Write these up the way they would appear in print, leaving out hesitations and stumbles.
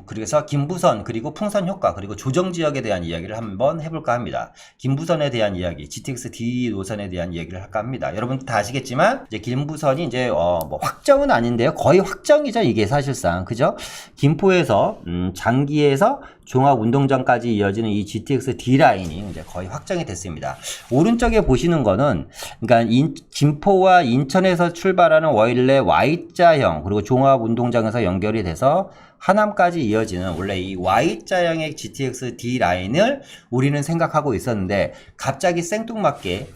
그래서 김부선 그리고 풍선 효과 그리고 조정 지역에 대한 이야기를 한번 해볼까 합니다. 김부선에 대한 이야기, GTX D 노선에 대한 이야기를 할까 합니다. 여러분 다 아시겠지만 이제 김부선이 이제 뭐 확정은 아닌데요, 거의 확정이죠 이게 사실상. 그죠? 김포에서 장기에서 종합운동장까지 이어지는 이 GTX D 라인이 이제 거의 확정이 됐습니다. 오른쪽에 보시는 거는 그러니까 김포와 인천에서 출발하는 월레 Y자형 그리고 종합운동장에서 연결이 돼서 하남까지 이어지는 원래 이 Y자형의 GTX D 라인을 우리는 생각하고 있었는데, 갑자기 생뚱맞게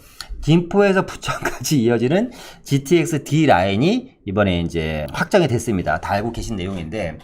김포에서 부천까지 이어지는 GTX D 라인이 이번에 이제 확정이 됐습니다. 다 알고 계신 내용인데,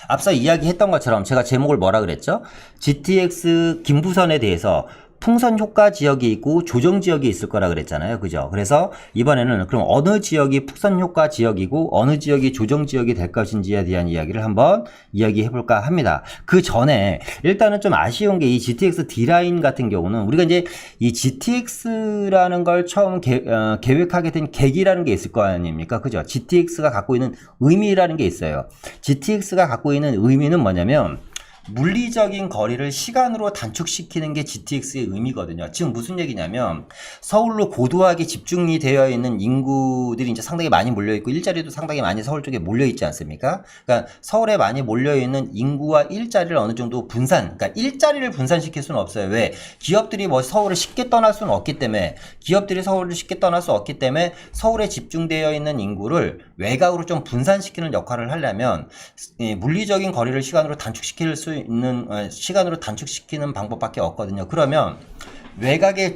앞서 이야기했던 것처럼 제가 제목을 뭐라 그랬죠? GTX 김부선에 대해서 풍선 효과 지역이 있고 조정 지역이 있을 거라 그랬잖아요. 그죠? 그래서 이번에는 그럼 어느 지역이 풍선 효과 지역이고 어느 지역이 조정 지역이 될 것인지에 대한 이야기를 한번 이야기해 볼까 합니다. 그 전에 일단은 좀 아쉬운 게 이 GTX D라인 같은 경우는 우리가 이제 이 GTX라는 걸 처음 계획하게 된 계기라는 게 있을 거 아닙니까? 그죠? GTX가 갖고 있는 의미라는 게 있어요. GTX가 갖고 있는 의미는 뭐냐면 물리적인 거리를 시간으로 단축시키는 게 GTX의 의미거든요. 지금 무슨 얘기냐면 서울로 고도하게 집중이 되어 있는 인구들이 이제 상당히 많이 몰려있고 일자리도 상당히 많이 서울 쪽에 몰려있지 않습니까? 그러니까 서울에 많이 몰려있는 인구와 일자리를 어느 정도 그러니까 일자리를 분산시킬 수는 없어요. 왜? 기업들이 뭐 서울을 쉽게 떠날 수는 없기 때문에, 서울에 집중되어 있는 인구를 외곽으로 좀 분산시키는 역할을 하려면 물리적인 거리를 시간으로 단축시키는 방법밖에 없거든요. 그러면 외곽의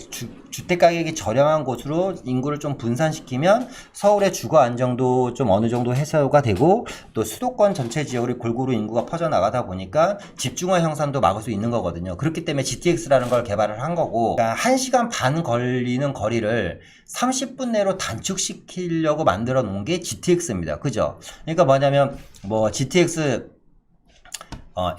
주택 가격이 저렴한 곳으로 인구를 좀 분산시키면 서울의 주거 안정도 좀 어느 정도 해소가 되고, 또 수도권 전체 지역으로 골고루 인구가 퍼져나가다 보니까 집중화 형상도 막을 수 있는 거거든요. 그렇기 때문에 GTX라는 걸 개발을 한 거고, 그러니까 1시간 반 걸리는 거리를 30분 내로 단축시키려고 만들어 놓은 게 GTX입니다. 그죠? 그러니까 뭐냐면 뭐 GTX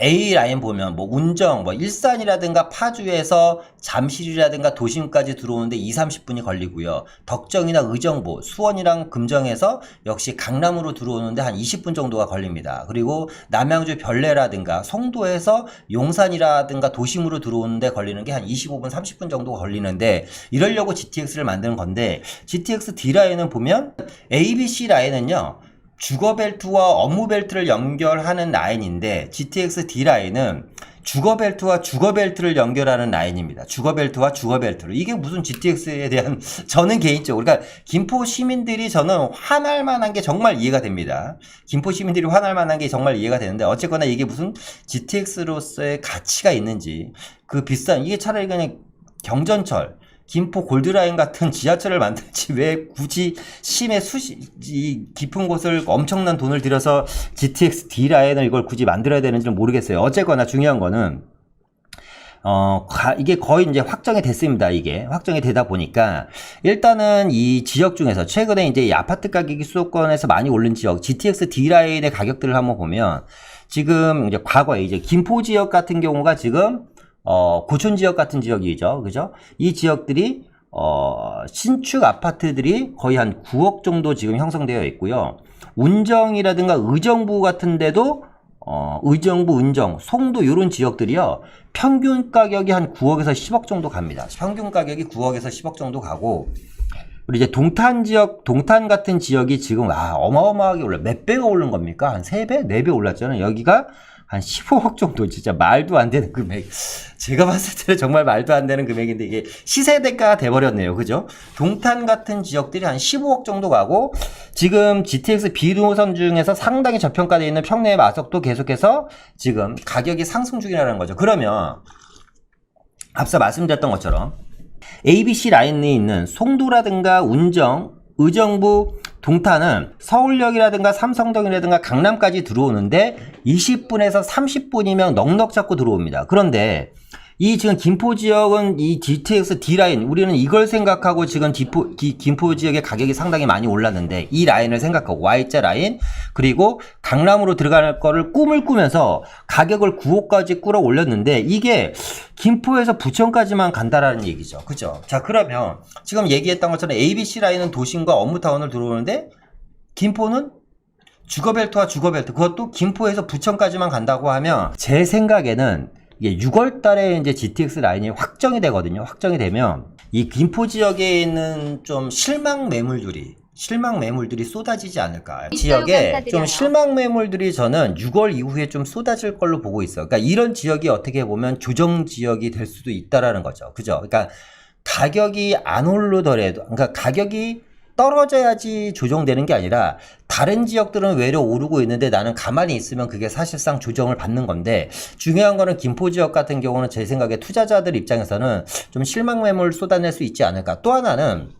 A 라인 보면 뭐 운정, 뭐 일산이라든가 파주에서 잠실이라든가 도심까지 들어오는데 2~30분이 걸리고요. 덕정이나 의정부, 수원이랑 금정에서 역시 강남으로 들어오는데 한 20분 정도가 걸립니다. 그리고 남양주 별내라든가 송도에서 용산이라든가 도심으로 들어오는데 걸리는 게 한 25분, 30분 정도 걸리는데, 이러려고 GTX를 만드는 건데, GTX D 라인은 보면 A, B, C 라인은요 주거벨트와 업무벨트를 연결하는 라인인데, GTX D 라인은 주거벨트와 주거벨트를 연결하는 라인입니다. 주거벨트와 주거벨트로. 이게 무슨 GTX에 대한 저는 개인적으로, 그러니까 김포 시민들이 저는 화날 만한 게 정말 이해가 됩니다. 김포 시민들이 화날 만한 게 정말 이해가 되는데, 어쨌거나 이게 무슨 GTX로서의 가치가 있는지, 그 비싼, 이게 차라리 그냥 경전철, 김포 골드라인 같은 지하철을 만들지 왜 굳이 심해 깊은 곳을 엄청난 돈을 들여서 GTX D 라인을 이걸 굳이 만들어야 되는지는 모르겠어요. 어쨌거나 중요한 거는 이게 거의 이제 확정이 됐습니다. 이게 확정이 되다 보니까 일단은 이 지역 중에서 최근에 이제 이 아파트 가격이 수도권에서 많이 오른 지역 GTX D 라인의 가격들을 한번 보면, 지금 이제 과거에 이제 김포 지역 같은 경우가 지금 고촌 지역 같은 지역이죠. 그죠? 이 지역들이, 신축 아파트들이 거의 한 9억 정도 지금 형성되어 있고요. 운정이라든가 의정부 같은 데도, 의정부, 은정, 송도 요런 지역들이요. 평균 가격이 한 9억에서 10억 정도 갑니다. 평균 가격이 9억에서 10억 정도 가고, 그리고 이제 동탄 지역, 동탄 같은 지역이 지금, 어마어마하게 몇 배가 오른 겁니까? 한 3배? 4배 올랐잖아요. 여기가 한 15억 정도, 진짜 말도 안 되는 금액. 제가 봤을 때는 정말 말도 안 되는 금액인데 이게 시세대가가 돼버렸네요. 그죠? 동탄 같은 지역들이 한 15억 정도 가고, 지금 GTX B 노선 중에서 상당히 저평가되어 있는 평내 마석도 계속해서 지금 가격이 상승 중이라는 거죠. 그러면 앞서 말씀드렸던 것처럼 ABC 라인에 있는 송도라든가 운정, 의정부, 동탄은 서울역이라든가 삼성동이라든가 강남까지 들어오는데 20분에서 30분이면 넉넉 잡고 들어옵니다. 그런데 이 지금 김포 지역은 이 GTX D 라인, 우리는 이걸 생각하고 지금 김포 지역의 가격이 상당히 많이 올랐는데, 이 라인을 생각하고 Y자 라인, 그리고 강남으로 들어갈 거를 꿈을 꾸면서 가격을 9억까지 끌어올렸는데, 이게 김포에서 부천까지만 간다라는 얘기죠. 그죠? 자, 그러면 지금 얘기했던 것처럼 ABC 라인은 도심과 업무타운을 들어오는데, 김포는 주거벨트와 주거벨트, 그것도 김포에서 부천까지만 간다고 하면 제 생각에는 이게 6월 달에 이제 GTX 라인이 확정이 되거든요. 확정이 되면 이 김포 지역에 있는 좀 실망 매물들이 쏟아지지 않을까. 지역에 좀 실망 매물들이 저는 6월 이후에 좀 쏟아질 걸로 보고 있어요. 그러니까 이런 지역이 어떻게 보면 조정 지역이 될 수도 있다라는 거죠. 그죠? 그러니까 가격이 안 오르더라도, 그러니까 가격이 떨어져야지 조정되는 게 아니라 다른 지역들은 외려 오르고 있는데 나는 가만히 있으면 그게 사실상 조정을 받는 건데, 중요한 거는 김포 지역 같은 경우는 제 생각에 투자자들 입장에서는 좀 실망 매물 쏟아낼 수 있지 않을까. 또 하나는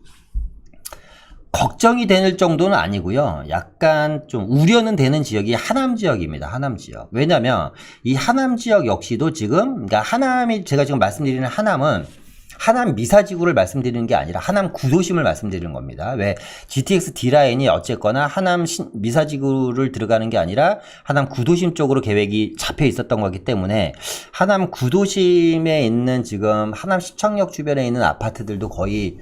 걱정이 되는 정도는 아니고요. 약간 좀 우려는 되는 지역이 하남 지역입니다. 하남 지역. 왜냐면 이 하남 지역 역시도 지금, 그러니까 하남이, 제가 지금 말씀드리는 하남은 하남 미사지구를 말씀드리는 게 아니라 하남 구도심을 말씀드리는 겁니다. 왜 GTX D라인이 어쨌거나 하남 미사지구를 들어가는 게 아니라 하남 구도심 쪽으로 계획이 잡혀 있었던 거기 때문에 하남 구도심에 있는 지금 하남 시청역 주변에 있는 아파트들도 거의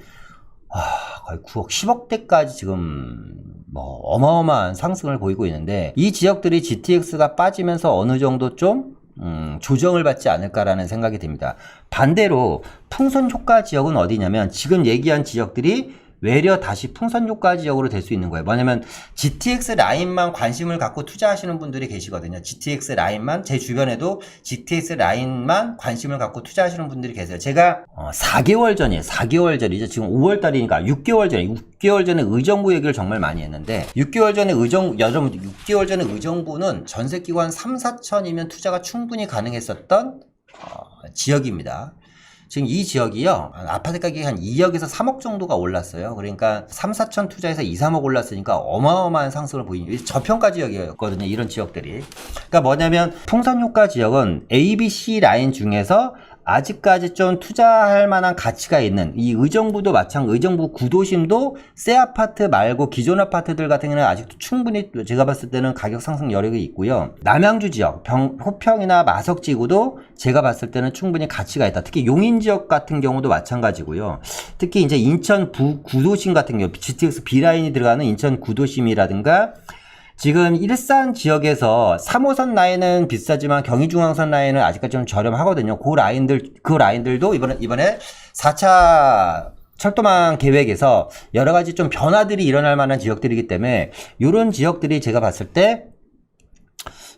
9억, 10억대까지 지금 뭐 어마어마한 상승을 보이고 있는데, 이 지역들이 GTX가 빠지면서 어느 정도 좀 조정을 받지 않을까라는 생각이 듭니다. 반대로 풍선 효과 지역은 어디냐면 지금 얘기한 지역들이 외려 다시 풍선 효과 지역으로 될 수 있는 거예요. 뭐냐면 GTX 라인만 관심을 갖고 투자하시는 분들이 계시거든요. GTX 라인만, 제 주변에도 GTX 라인만 관심을 갖고 투자하시는 분들이 계세요. 제가 4개월 전이죠. 지금 5월 달이니까 6개월 전에 의정부 얘기를 정말 많이 했는데, 6개월 전에 의정부는 전세기관 3, 4천이면 투자가 충분히 가능했었던 지역입니다. 지금 이 지역이요, 아파트 가격이 한 2억에서 3억 정도가 올랐어요. 그러니까 3, 4천 투자해서 2, 3억 올랐으니까 어마어마한 상승을 보이는 저평가 지역이었거든요. 이런 지역들이. 그러니까 뭐냐면 풍선효과 지역은 A, B, C 라인 중에서 아직까지 좀 투자할 만한 가치가 있는, 이 의정부도 마찬가지, 의정부 구도심도 새 아파트 말고 기존 아파트들 같은 경우는 아직도 충분히 제가 봤을 때는 가격 상승 여력이 있고요. 남양주 지역, 호평이나 마석지구도 제가 봤을 때는 충분히 가치가 있다. 특히 용인 지역 같은 경우도 마찬가지고요. 특히 이제 인천 구도심 같은 경우, GTX B라인이 들어가는 인천 구도심이라든가, 지금 일산 지역에서 3호선 라인은 비싸지만 경의중앙선 라인은 아직까지 좀 저렴하거든요. 그 라인들도 이번에 4차 철도망 계획에서 여러 가지 좀 변화들이 일어날 만한 지역들이기 때문에 이런 지역들이 제가 봤을 때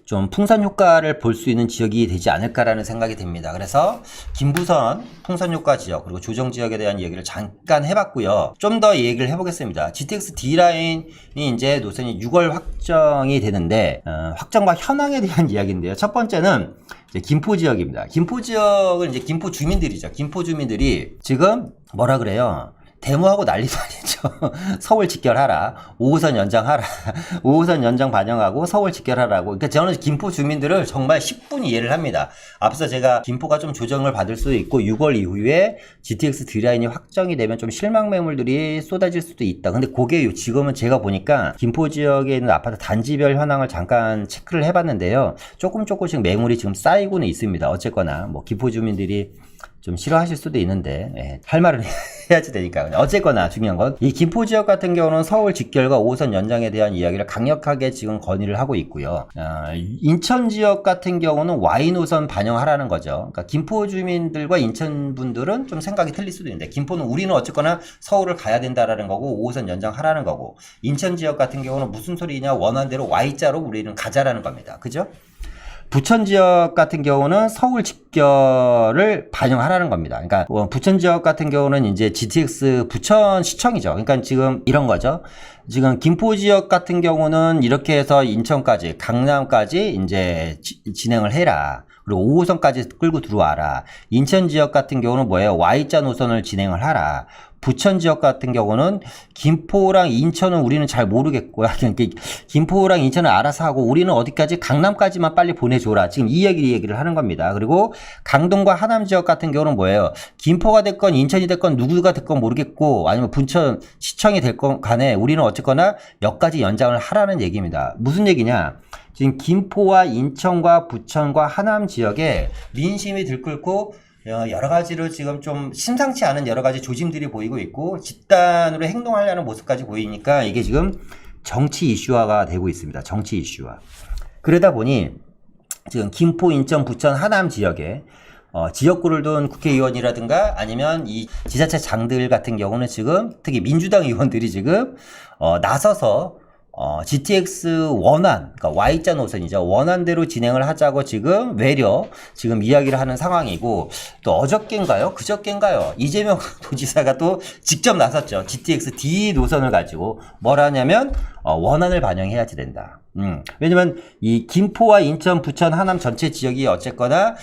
좀 풍선 효과를 볼 수 있는 지역이 되지 않을까라는 생각이 듭니다. 그래서 김부선 풍선 효과 지역 그리고 조정 지역에 대한 얘기를 잠깐 해봤고요. 좀 더 얘기를 해보겠습니다. GTX D라인이 이제 노선이 6월 확정이 되는데, 확정과 현황에 대한 이야기인데요. 첫 번째는 이제 김포 지역입니다. 김포 지역은 이제 김포 주민들이죠. 김포 주민들이 지금 뭐라 그래요? 데모하고 난리도 아니죠. 서울 직결하라. 5호선 연장하라. 5호선 연장 반영하고 서울 직결하라고. 그러니까 저는 김포 주민들을 정말 10분 이해를 합니다. 앞서 제가 김포가 좀 조정을 받을 수도 있고 6월 이후에 GTX D라인이 확정이 되면 좀 실망 매물들이 쏟아질 수도 있다. 근데 그게 지금은 제가 보니까 김포 지역에 있는 아파트 단지별 현황을 잠깐 체크를 해봤는데요. 조금씩 매물이 지금 쌓이고는 있습니다. 어쨌거나 뭐 김포 주민들이 좀 싫어하실 수도 있는데, 할 말은 해야지 되니까요. 어쨌거나 중요한 건 이 김포 지역 같은 경우는 서울 직결과 5호선 연장에 대한 이야기를 강력하게 지금 건의를 하고 있고요. 인천 지역 같은 경우는 Y 노선 반영하라는 거죠. 그러니까 김포 주민들과 인천 분들은 좀 생각이 틀릴 수도 있는데, 김포는 우리는 어쨌거나 서울을 가야 된다라는 거고 5호선 연장하라는 거고, 인천 지역 같은 경우는 무슨 소리냐, 원한대로 Y자로 우리는 가자라는 겁니다. 그죠? 부천 지역 같은 경우는 서울 직결을 반영하라는 겁니다. 그러니까 부천 지역 같은 경우는 이제 GTX 부천 시청이죠. 그러니까 지금 이런 거죠. 지금 김포 지역 같은 경우는 이렇게 해서 인천까지, 강남까지 이제 진행을 해라. 그리고 5호선까지 끌고 들어와라. 인천 지역 같은 경우는 뭐예요? Y자 노선을 진행을 하라. 부천 지역 같은 경우는 김포랑 인천은 우리는 잘 모르겠고요. 김포랑 인천은 알아서 하고 우리는 어디까지, 강남까지만 빨리 보내줘라. 지금 이 얘기를 하는 겁니다. 그리고 강동과 하남 지역 같은 경우는 뭐예요? 김포가 됐건 인천이 됐건 누구가 됐건 모르겠고, 아니면 부천 시청이 됐건 간에 우리는 어쨌거나 역까지 연장을 하라는 얘기입니다. 무슨 얘기냐? 지금 김포와 인천과 부천과 하남 지역에 민심이 들끓고 여러 가지로 지금 좀 심상치 않은 여러 가지 조짐들이 보이고 있고 집단으로 행동하려는 모습까지 보이니까 이게 지금 정치 이슈화가 되고 있습니다. 정치 이슈화. 그러다 보니 지금 김포, 인천, 부천, 하남 지역에 지역구를 둔 국회의원이라든가 아니면 이 지자체 장들 같은 경우는 지금 특히 민주당 의원들이 지금 나서서 GTX 원안, 그러니까 Y자 노선이죠. 원안대로 진행을 하자고 지금 외려 지금 이야기를 하는 상황이고, 또 어저께인가요? 그저께인가요? 이재명 도지사가 또 직접 나섰죠. GTX D 노선을 가지고 뭘 하냐면 원안을 반영해야지 된다. 왜냐면 이 김포와 인천, 부천, 하남 전체 지역이 어쨌거나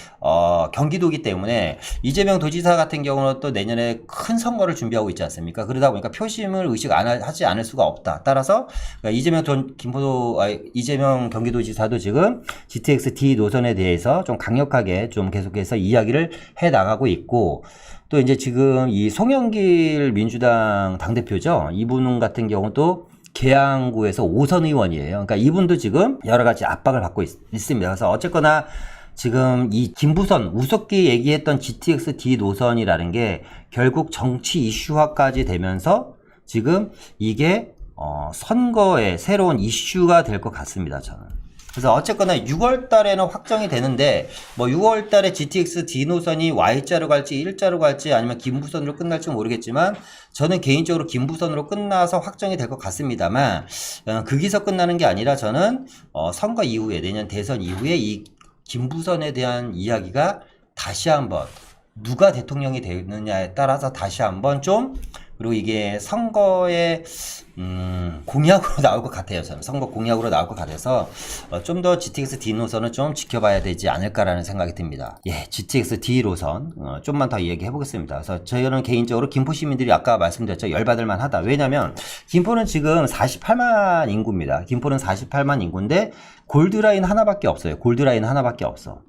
경기도이기 때문에 이재명 도지사 같은 경우는 또 내년에 큰 선거를 준비하고 있지 않습니까? 그러다 보니까 표심을 하지 않을 수가 없다. 따라서 이재명 경기도지사도 지금 GTX D 노선에 대해서 좀 강력하게 좀 계속해서 이야기를 해 나가고 있고, 또 이제 지금 이 송영길 민주당 당대표죠. 이분 같은 경우도 계양구에서 5선 의원이에요. 그러니까 이분도 지금 여러 가지 압박을 받고 있습니다. 그래서 어쨌거나 지금 이 김부선 우습게 얘기했던 GTX D 노선이라는 게 결국 정치 이슈화까지 되면서 지금 이게 선거의 새로운 이슈가 될 것 같습니다. 저는. 그래서 어쨌거나 6월 달에는 확정이 되는데, 뭐 6월 달에 GTX D 노선이 Y자로 갈지 일자로 갈지 아니면 김부선으로 끝날지 모르겠지만, 저는 개인적으로 김부선으로 끝나서 확정이 될 것 같습니다만, 거기서 끝나는 게 아니라 저는 선거 이후에, 내년 대선 이후에 이 김부선에 대한 이야기가 다시 한번 누가 대통령이 되느냐에 따라서 다시 한번 좀, 그리고 이게 선거의 공약으로 나올 것 같아요. 저는 선거 공약으로 나올 것 같아서 좀 더 GTX D 노선을 좀 지켜봐야 되지 않을까라는 생각이 듭니다. 예, GTX D 노선 좀만 더 이야기해 보겠습니다. 그래서 저희는 개인적으로 김포 시민들이 아까 말씀드렸죠. 열받을 만하다. 왜냐면 김포는 지금 48만 인구입니다. 김포는 48만 인구인데 골드라인 하나밖에 없어요. 골드라인 하나밖에 없어.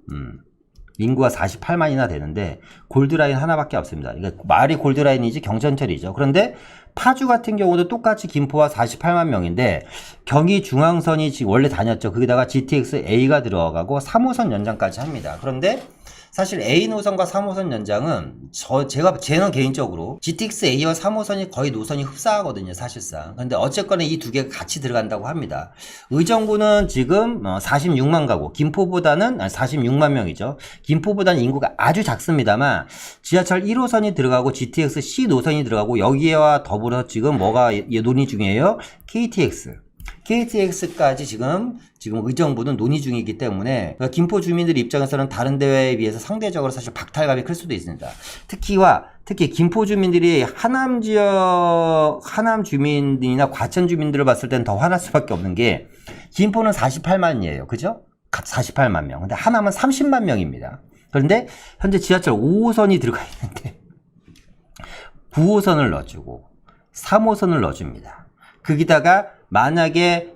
인구가 48만이나 되는데 골드라인 하나밖에 없습니다. 그러니까 말이 골드라인이지 경전철이죠. 그런데 파주 같은 경우도 똑같이 김포와 48만 명인데 경의중앙선이 지금 원래 다녔죠. 거기다가 GTX A가 들어가고 3호선 연장까지 합니다. 그런데 사실 A 노선과 3호선 연장은 제는 개인적으로 GTX A와 3호선이 거의 노선이 흡사하거든요, 사실상. 근데 어쨌거나 이 두 개가 같이 들어간다고 합니다. 의정부는 지금 46만 가구, 김포보다는 46만 명이죠. 김포보다는 인구가 아주 작습니다만 지하철 1호선이 들어가고 GTX C 노선이 들어가고 여기와 더불어 지금 뭐가 논의 중이에요? KTX까지 지금 의정부는 논의 중이기 때문에 김포 주민들 입장에서는 다른 데에 비해서 상대적으로 사실 박탈감이 클 수도 있습니다. 특히 김포 주민들이 하남 주민이나 과천 주민들을 봤을 때는 더 화날 수밖에 없는 게 김포는 48만이에요. 그죠? 48만 명. 근데 하남은 30만 명입니다. 그런데 현재 지하철 5호선이 들어가 있는데 9호선을 넣어주고 3호선을 넣어줍니다. 거기다가 만약에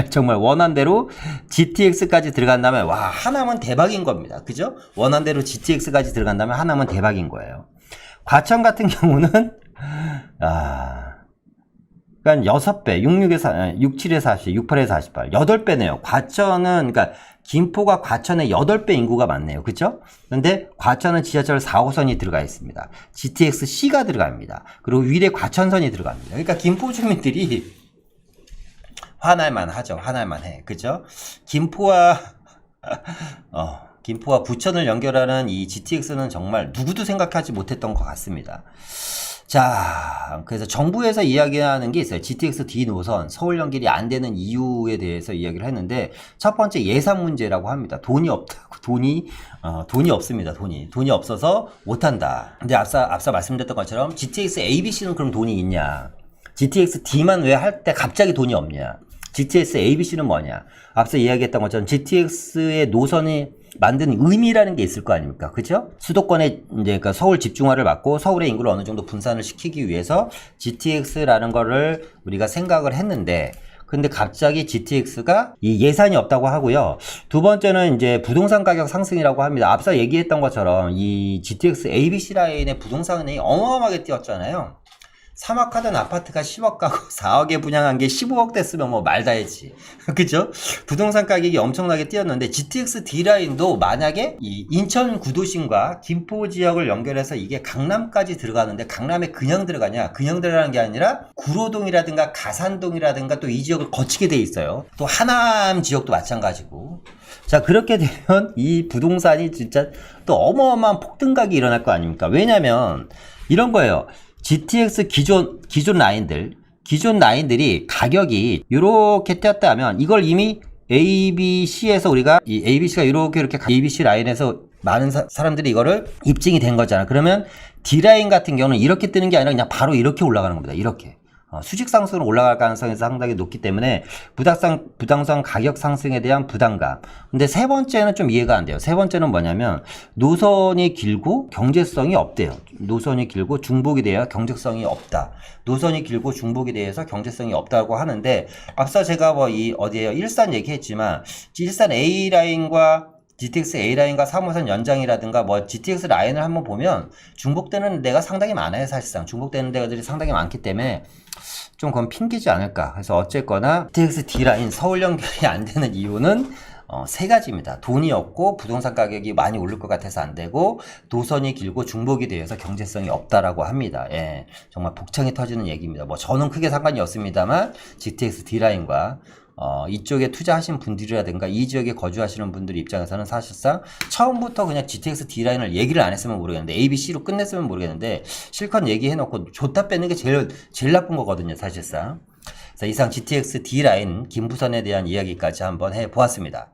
정말 원한대로 GTX까지 들어간다면 와, 하나면 대박인 겁니다. 그죠? 원한대로 GTX까지 들어간다면 하나면 대박인 거예요. 과천 같은 경우는 그러니까 6배, 67에 40, 68에 48, 8배네요. 과천은 그러니까 김포가 과천의 8배 인구가 많네요. 그죠? 근데 과천은 지하철 4호선이 들어가 있습니다. GTX C가 들어갑니다. 그리고 위례 과천선이 들어갑니다. 그러니까 김포 주민들이 화날만 하죠. 화날만 해. 그죠? 김포와 부천을 연결하는 이 GTX는 정말 누구도 생각하지 못했던 것 같습니다. 자, 그래서 정부에서 이야기하는 게 있어요. GTX D 노선 서울 연결이 안 되는 이유에 대해서 이야기를 했는데, 첫 번째 예산 문제라고 합니다. 돈이 없다고. 돈이 없습니다. 돈이 없어서 못한다. 근데 앞서 말씀드렸던 것처럼 GTX ABC는 그럼 돈이 있냐? GTX D만 왜 할 때 갑자기 돈이 없냐? GTX ABC는 뭐냐? 앞서 이야기했던 것처럼 GTX의 노선이 만든 의미라는 게 있을 거 아닙니까? 그죠? 수도권에 이제 그러니까 서울 집중화를 막고 서울의 인구를 어느 정도 분산을 시키기 위해서 GTX라는 거를 우리가 생각을 했는데, 근데 갑자기 GTX가 이 예산이 없다고 하고요. 두 번째는 이제 부동산 가격 상승이라고 합니다. 앞서 얘기했던 것처럼 이 GTX ABC 라인의 부동산이 어마어마하게 뛰었잖아요. 사막하던 아파트가 10억 가고 4억에 분양한 게 15억 됐으면 뭐 말 다 했지. 그죠? 부동산 가격이 엄청나게 뛰었는데 GTX D라인도 만약에 이 인천 구도심과 김포 지역을 연결해서 이게 강남까지 들어가는데 강남에 그냥 들어가냐? 그냥 들어가는 게 아니라 구로동이라든가 가산동이라든가 또 이 지역을 거치게 돼 있어요. 또 하남 지역도 마찬가지고. 자, 그렇게 되면 이 부동산이 진짜 또 어마어마한 폭등각이 일어날 거 아닙니까? 왜냐면 이런 거예요. GTX 기존 라인들이 가격이 이렇게 뛰었다 하면 이걸 이미 ABC에서 우리가 이 ABC가 이렇게 ABC 라인에서 많은 사람들이 이거를 입증이 된 거잖아. 그러면 D라인 같은 경우는 이렇게 뜨는 게 아니라 그냥 바로 이렇게 올라가는 겁니다. 이렇게. 수직 상승으로 올라갈 가능성이 상당히 높기 때문에 부동산 가격 상승에 대한 부담감. 근데 세 번째는 좀 이해가 안 돼요. 세 번째는 뭐냐면 노선이 길고 경제성이 없대요. 노선이 길고 중복이 돼야 경제성이 없다. 노선이 길고 중복이 돼서 경제성이 없다고 하는데 앞서 제가 뭐 어디에요? 일산 얘기했지만 일산 A라인과 GTX A라인과 3호선 연장이라든가 뭐 GTX 라인을 한번 보면 중복되는 데가 상당히 많아요. 사실상 중복되는 데들이 상당히 많기 때문에 좀 그건 핑계지 않을까. 그래서 어쨌거나 GTX D라인 서울 연결이 안 되는 이유는 세 가지입니다. 돈이 없고 부동산 가격이 많이 오를 것 같아서 안 되고 노선이 길고 중복이 되어서 경제성이 없다라고 합니다. 예, 정말 복창이 터지는 얘기입니다. 뭐 저는 크게 상관이 없습니다만 GTX D라인과 이쪽에 투자하신 분들이라든가 이 지역에 거주하시는 분들 입장에서는 사실상 처음부터 그냥 GTX D라인을 얘기를 안 했으면 모르겠는데 ABC로 끝냈으면 모르겠는데 실컷 얘기해놓고 좋다 빼는 게 제일 나쁜 거거든요, 사실상. 자, 이상 GTX D라인 김부선에 대한 이야기까지 한번 해보았습니다.